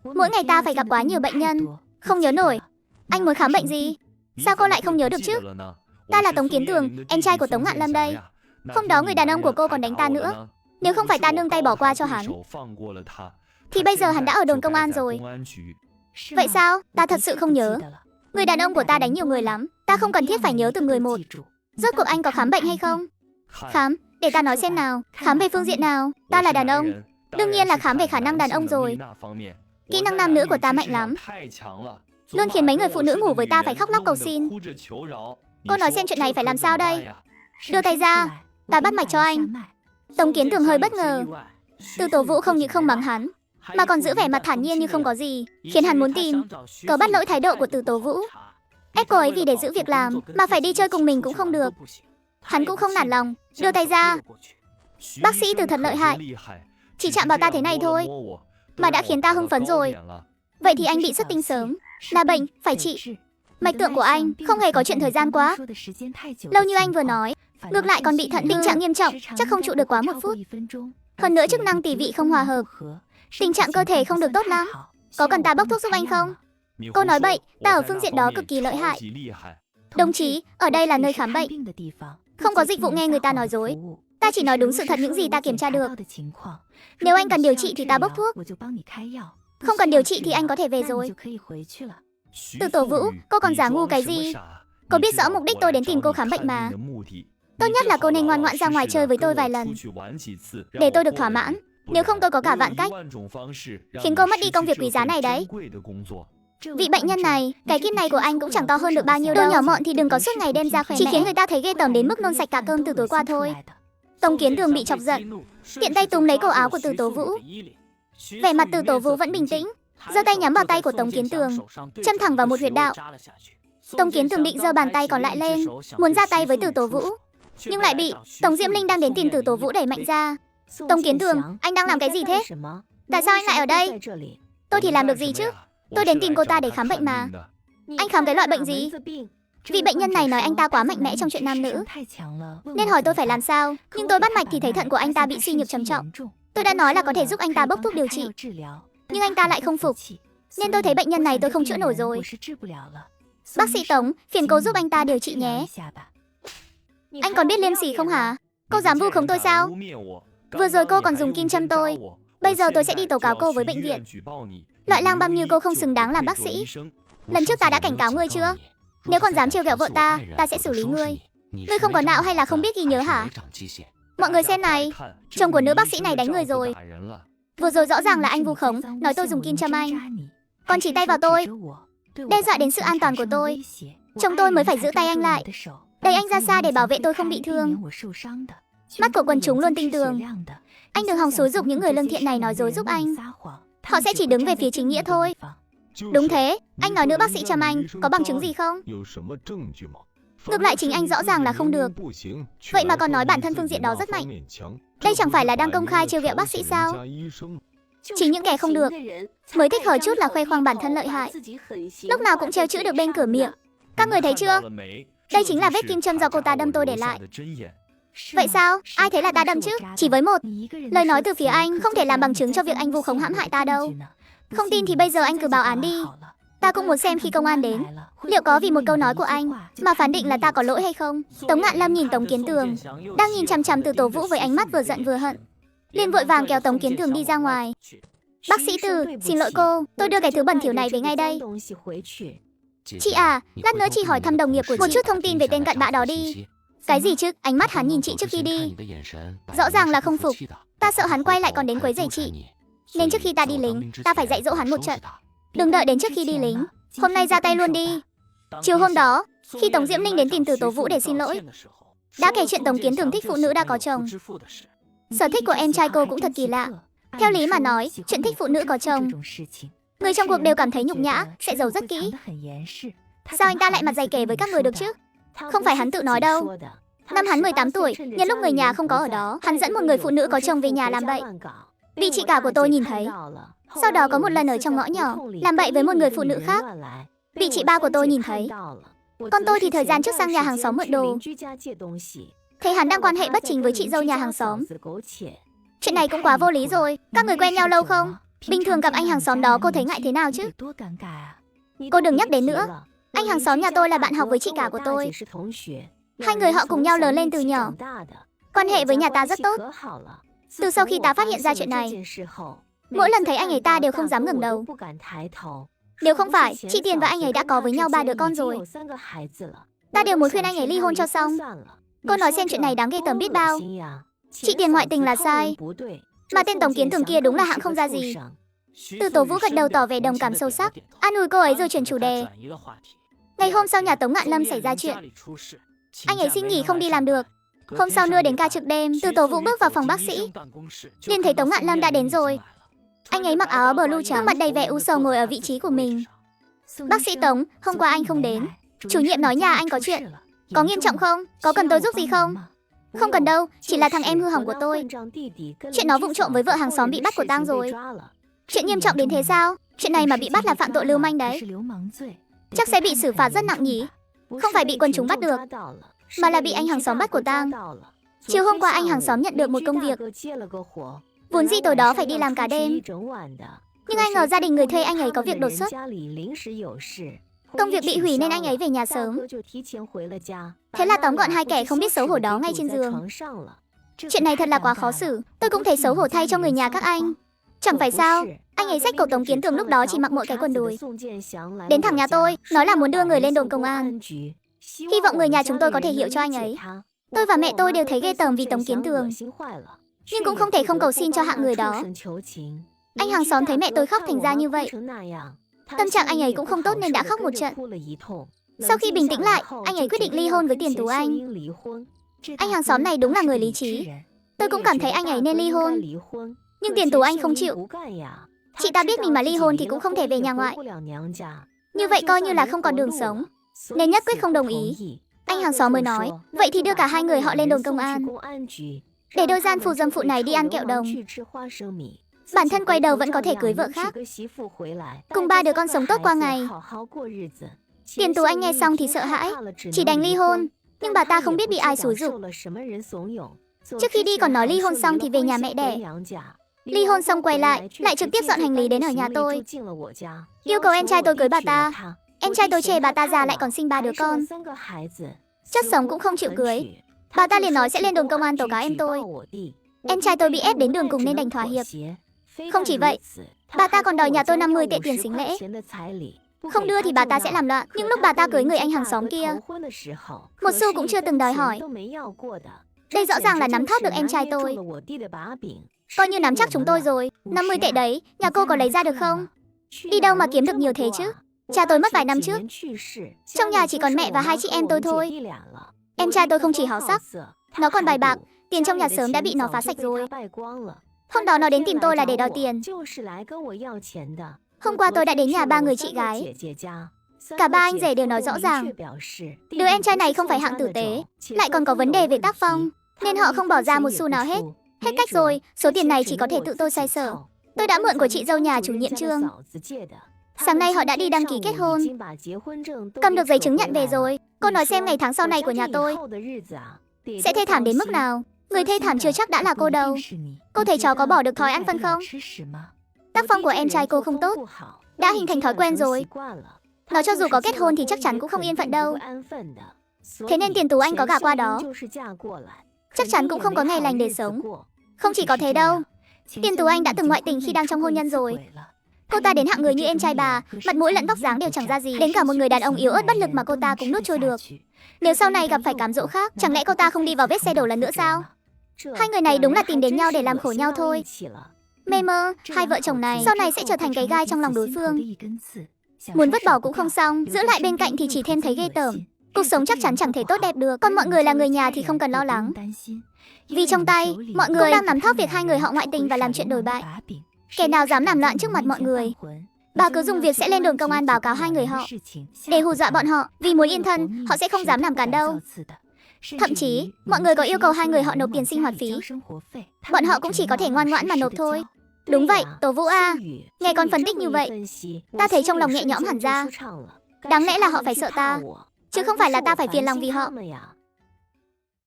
Mỗi ngày ta phải gặp quá nhiều bệnh nhân, không nhớ nổi. Anh muốn khám bệnh gì? Sao cô lại không nhớ được chứ? Ta là Tống Kiến Tường, em trai của Tống Ngạn Lâm đây. Hôm đó người đàn ông của cô còn đánh ta nữa. Nếu không phải ta nương tay bỏ qua cho hắn, thì bây giờ hắn đã ở đồn công an rồi. Vậy sao? Ta thật sự không nhớ. Người đàn ông của ta đánh nhiều người lắm, ta không cần thiết phải nhớ từng người một. Rốt cuộc anh có khám bệnh hay không? Khám? Để ta nói xem nào. Khám về phương diện nào? Ta là đàn ông, đương nhiên là khám về khả năng đàn ông rồi. Kỹ năng nam nữ của ta mạnh lắm, luôn khiến mấy người phụ nữ ngủ với ta phải khóc lóc cầu xin. Cô nói xem chuyện này phải làm sao đây? Đưa tay ra, ta bắt mạch cho anh. Tống Kiến Tường hơi bất ngờ. Từ Tố Vũ không những không mắng hắn, mà còn giữ vẻ mặt thản nhiên như không có gì, khiến hắn muốn tìm cớ bắt lỗi thái độ của Từ Tố Vũ. Ép cô ấy vì để giữ việc làm mà phải đi chơi cùng mình cũng không được. Hắn cũng không nản lòng, đưa tay ra. Bác sĩ Từ thật lợi hại, chỉ chạm vào ta thế này thôi mà đã khiến ta hưng phấn rồi. Vậy thì anh bị xuất tinh sớm, là bệnh, phải trị. Mạch tượng của anh không hề có chuyện thời gian quá lâu như anh vừa nói. Ngược lại còn bị thận, tình trạng nghiêm trọng, chắc không trụ được quá 1 phút. Hơn nữa chức năng tỳ vị không hòa hợp, tình trạng cơ thể không được tốt lắm. Có cần ta bốc thuốc giúp anh không? Cô nói bậy, ta ở phương diện đó cực kỳ lợi hại. Đồng chí, ở đây là nơi khám bệnh, không có dịch vụ nghe người ta nói dối. Ta chỉ nói đúng sự thật những gì ta kiểm tra được. Nếu anh cần điều trị thì ta bốc thuốc, không cần điều trị thì anh có thể về rồi. Từ Tổ Vũ, cô còn giả ngu cái gì? Cô biết rõ mục đích tôi đến tìm cô khám bệnh mà. Tốt nhất là cô nên ngoan ngoãn ra ngoài chơi với tôi vài lần, để tôi được thỏa mãn. Nếu không tôi có cả vạn cách khiến cô mất đi công việc quý giá này đấy. Vị bệnh nhân này, cái kíp này của anh cũng chẳng to hơn được bao nhiêu đâu. Đồ nhỏ mọn thì đừng có suốt ngày đem ra khoe chỉ khiến người ta thấy ghê tởm đến mức nôn sạch cả cơm từ tối qua thôi. Tống Kiến Tường bị chọc giận, tiện tay túm lấy cổ áo của Từ Tố Vũ. Vẻ mặt Từ Tố Vũ vẫn bình tĩnh, giơ tay nhắm vào tay của Tống Kiến Tường, châm thẳng vào một huyệt đạo. Tống Kiến Tường định giơ bàn tay còn lại lên, muốn ra tay với Từ Tố Vũ, nhưng lại bị Tống Diễm Linh đang đến tìm Từ Tố Vũ đẩy mạnh ra. Tống Kiến Tường, anh đang làm cái gì thế? Tại sao anh lại ở đây? Tôi thì làm được gì chứ? Tôi đến tìm cô ta để khám bệnh mà. Anh khám cái loại bệnh gì? Vị bệnh nhân này nói anh ta quá mạnh mẽ trong chuyện nam nữ, nên hỏi tôi phải làm sao. Nhưng tôi bắt mạch thì thấy thận của anh ta bị suy nhược trầm trọng. Tôi đã nói là có thể giúp anh ta bốc thuốc điều trị, nhưng anh ta lại không phục, nên tôi thấy bệnh nhân này tôi không chữa nổi rồi. Bác sĩ Tống, phiền cô giúp anh ta điều trị nhé. Anh còn biết liêm sỉ không hả? Cô dám vu khống tôi sao? Vừa rồi cô còn dùng kim châm tôi, bây giờ tôi sẽ đi tố cáo cô với bệnh viện. Loại lang băm như cô không xứng đáng làm bác sĩ. Lần trước ta đã cảnh cáo ngươi chưa? Nếu còn dám trêu ghẹo vợ ta sẽ xử lý ngươi. Ngươi không có não hay là không biết ghi nhớ hả? Mọi người xem này, chồng của nữ bác sĩ này đánh người rồi. Vừa rồi rõ ràng là anh vu khống, nói tôi dùng kim châm anh, còn chỉ tay vào tôi, đe dọa đến sự an toàn của tôi. Chồng tôi mới phải giữ tay anh lại, đẩy anh ra xa để bảo vệ tôi không bị thương. Mắt của quần chúng luôn tinh tường. Anh đừng hòng xúi giục những người lương thiện này nói dối giúp anh. Họ sẽ chỉ đứng về phía chính nghĩa thôi. Đúng thế, anh nói nữ bác sĩ chăm anh, có bằng chứng gì không? Ngược lại chính anh rõ ràng là không được, vậy mà còn nói bản thân phương diện đó rất mạnh. Đây chẳng phải là đang công khai trêu ghẹo bác sĩ sao? Chính những kẻ không được mới thích hở chút là khoe khoang bản thân lợi hại, lúc nào cũng trêu chữ được bên cửa miệng. Các người thấy chưa? Đây chính là vết kim châm do cô ta đâm tôi để lại. Vậy sao? Ai thấy là ta đâm chứ? Chỉ với một lời nói từ phía anh không thể làm bằng chứng cho việc anh vu khống hãm hại ta đâu. Không tin thì bây giờ anh cứ báo án đi. Ta cũng muốn xem khi công an đến, liệu có vì một câu nói của anh mà phán định là ta có lỗi hay không. Tống Ngạn Lâm nhìn Tống Kiến Tường đang nhìn chằm chằm Từ Tố Vũ với ánh mắt vừa giận vừa hận, liền vội vàng kéo Tống Kiến Tường đi ra ngoài. Bác sĩ Từ, xin lỗi cô, tôi đưa cái thứ bẩn thỉu này về ngay đây. Chị à, lát nữa chị hỏi thăm đồng nghiệp của một chút thông tin về tên cặn bã đó đi. Cái gì chứ? Ánh mắt hắn nhìn chị trước khi đi, rõ ràng là không phục. Ta sợ hắn quay lại còn đến quấy rầy chị, nên trước khi ta đi lính, ta phải dạy dỗ hắn một trận. Đừng đợi đến trước khi đi lính, hôm nay ra tay luôn đi. Chiều hôm đó, khi Tống Diễm Linh đến tìm Từ Tố Vũ để xin lỗi, đã kể chuyện Tống Kiến Tường thích phụ nữ đã có chồng. Sở thích của em trai cô cũng thật kỳ lạ. Theo lý mà nói, chuyện thích phụ nữ có chồng, người trong cuộc đều cảm thấy nhục nhã, sẽ giấu rất kỹ. Sao anh ta lại mặt dày kể với các người được chứ? Không phải hắn tự nói đâu. Năm hắn 18 tuổi, nhân lúc người nhà không có ở đó, hắn dẫn một người phụ nữ có chồng về nhà làm bậy, bị chị cả của tôi nhìn thấy. Sau đó có một lần ở trong ngõ nhỏ, làm bậy với một người phụ nữ khác, bị chị ba của tôi nhìn thấy. Còn tôi thì thời gian trước sang nhà hàng xóm mượn đồ, thấy hắn đang quan hệ bất chính với chị dâu nhà hàng xóm. Chuyện này cũng quá vô lý rồi. Các người quen nhau lâu không? Bình thường gặp anh hàng xóm đó cô thấy ngại thế nào chứ? Cô đừng nhắc đến nữa. Anh hàng xóm nhà tôi là bạn học với chị cả của tôi. Hai người họ cùng nhau lớn lên từ nhỏ. Quan hệ với nhà ta rất tốt. Từ sau khi ta phát hiện ra chuyện này, mỗi lần thấy anh ấy ta đều không dám ngẩng đầu. Nếu không phải, chị Tiền và anh ấy đã có với nhau 3 đứa con rồi. Ta đều muốn khuyên anh ấy ly hôn cho xong. Cô nói xem chuyện này đáng ghê tởm biết bao. Chị Tiền ngoại tình là sai, mà tên Tống Kiến Tường kia đúng là hạng không ra gì. Từ Tố Vũ gật đầu tỏ vẻ đồng cảm sâu sắc, an ủi cô ấy rồi chuyển chủ đề. Ngày hôm sau nhà Tống Ngạn Lâm xảy ra chuyện. Anh ấy xin nghỉ không đi làm được. Hôm sau nữa đến ca trực đêm, Từ Tố Vũ bước vào phòng bác sĩ. liền thấy Tống Ngạn Lâm đã đến rồi. Anh ấy mặc áo blue trắng, mặt đầy vẻ u sầu ngồi ở vị trí của mình. Bác sĩ Tống, hôm qua anh không đến. Chủ nhiệm nói nhà anh có chuyện. Có nghiêm trọng không? Có cần tôi giúp gì không? Không cần đâu, chỉ là thằng em hư hỏng của tôi. Chuyện nó vụng trộm với vợ hàng xóm bị bắt của tang rồi. Chuyện nghiêm trọng đến thế sao? Chuyện này mà bị bắt là phạm tội lưu manh đấy. Chắc sẽ bị xử phạt rất nặng nhỉ? Không phải bị quần chúng bắt được, mà là bị anh hàng xóm bắt của tang. Chiều hôm qua anh hàng xóm nhận được một công việc. Vốn dĩ tối đó phải đi làm cả đêm, nhưng ai ngờ gia đình người thuê anh ấy có việc đột xuất. Công việc bị hủy nên anh ấy về nhà sớm. Thế là tóm gọn hai kẻ không biết xấu hổ đó ngay trên giường. Chuyện này thật là quá khó xử. Tôi cũng thấy xấu hổ thay cho người nhà các anh. Chẳng phải sao, anh ấy xách cậu Tống Kiến Tường lúc đó chỉ mặc mỗi cái quần đùi đến thẳng nhà tôi, nói là muốn đưa người lên đồn công an. Hy vọng người nhà chúng tôi có thể hiểu cho anh ấy. Tôi và mẹ tôi đều thấy ghê tởm vì Tống Kiến Tường, nhưng cũng không thể không cầu xin cho hạng người đó. Anh hàng xóm thấy mẹ tôi khóc thành ra như vậy. Tâm trạng anh ấy cũng không tốt nên đã khóc một trận. Sau khi bình tĩnh lại, anh ấy quyết định ly hôn với Tiền Tú Anh. Anh hàng xóm này đúng là người lý trí. Tôi cũng cảm thấy anh ấy nên ly hôn, nhưng Tiền Tú Anh không chịu. Chị ta biết mình mà ly hôn thì cũng không thể về nhà ngoại. Như vậy coi như là không còn đường sống, nên nhất quyết không đồng ý. Anh hàng xóm mới nói, vậy thì đưa cả hai người họ lên đồn công an, để đôi gian phu dâm phụ này đi ăn kẹo đồng. Bản thân quay đầu vẫn có thể cưới vợ khác, cùng 3 đứa con sống tốt qua ngày. Tiền Tú Anh nghe xong thì sợ hãi, chỉ đành ly hôn. Nhưng bà ta không biết bị ai xúi giục. Trước khi đi còn nói ly hôn xong thì về nhà mẹ đẻ. Ly hôn xong quay lại trực tiếp dọn hành lý đến ở nhà tôi, yêu cầu em trai tôi cưới bà ta. Em trai tôi chê bà ta già lại còn sinh 3 đứa con, chất sống cũng không chịu cưới. Bà ta liền nói sẽ lên đồn công an tố cáo em tôi. Em trai tôi bị ép đến đường cùng nên đành thỏa hiệp. Không chỉ vậy, bà ta còn đòi nhà tôi 50 tệ tiền sính lễ. Không đưa thì bà ta sẽ làm loạn. Nhưng lúc bà ta cưới người anh hàng xóm kia, một xu cũng chưa từng đòi hỏi. Đây rõ ràng là nắm thóp được em trai tôi. Coi như nắm chắc chúng tôi rồi. 50 tệ đấy, nhà cô có lấy ra được không? Đi đâu mà kiếm được nhiều thế chứ? Cha tôi mất vài năm trước. Trong nhà chỉ còn mẹ và 2 chị em tôi thôi. Em trai tôi không chỉ háo sắc, nó còn bài bạc. Tiền trong nhà sớm đã bị nó phá sạch rồi. Hôm đó nó đến tìm tôi là để đòi tiền. Hôm qua tôi đã đến nhà 3 người chị gái. Cả 3 anh rể đều nói rõ ràng, đứa em trai này không phải hạng tử tế, lại còn có vấn đề về tác phong, nên họ không bỏ ra một xu nào hết. Hết cách rồi, số tiền này chỉ có thể tự tôi xoay sở. Tôi đã mượn của chị dâu nhà chủ nhiệm Trương. Sáng nay họ đã đi đăng ký kết hôn, cầm được giấy chứng nhận về rồi. Cô nói xem ngày tháng sau này của nhà tôi sẽ thê thảm đến mức nào. Người thê thảm chưa chắc đã là cô đâu. Cô thấy cháu có bỏ được thói ăn phân không? Tác phong của em trai cô không tốt, đã hình thành thói quen rồi. Nó cho dù có kết hôn thì chắc chắn cũng không yên phận đâu. Thế nên Tiền Tú Anh có gả qua đó, chắc chắn cũng không có ngày lành để sống. Không chỉ có thế đâu, Tiền Tú Anh đã từng ngoại tình khi đang trong hôn nhân rồi. Cô ta đến hạng người như em trai bà, mặt mũi lẫn tóc dáng đều chẳng ra gì. Đến cả một người đàn ông yếu ớt bất lực mà cô ta cũng nuốt trôi được. Nếu sau này gặp phải cám dỗ khác, chẳng lẽ cô ta không đi vào vết xe đổ lần nữa sao? Hai người này đúng là tìm đến nhau để làm khổ nhau thôi. Mê mơ, hai vợ chồng này sau này sẽ trở thành cái gai trong lòng đối phương. Muốn vứt bỏ cũng không xong, giữ lại bên cạnh thì chỉ thêm thấy ghê tởm. Cuộc sống chắc chắn chẳng thể tốt đẹp được. Còn mọi người là người nhà thì không cần lo lắng, vì trong tay mọi người cũng đang nắm thóp việc hai người họ ngoại tình và làm chuyện đồi bại. Kẻ nào dám làm loạn trước mặt mọi người, bà cứ dùng việc sẽ lên đồn công an báo cáo hai người họ, để hù dọa bọn họ. Vì muốn yên thân, họ sẽ không dám làm cản đâu. Thậm chí, mọi người có yêu cầu hai người họ nộp tiền sinh hoạt phí, bọn họ cũng chỉ có thể ngoan ngoãn mà nộp thôi. Đúng vậy, Tố Vũ à, nghe con phân tích như vậy, ta thấy trong lòng nhẹ nhõm hẳn ra. Đáng lẽ là họ phải sợ ta, chứ không phải là ta phải phiền lòng vì họ.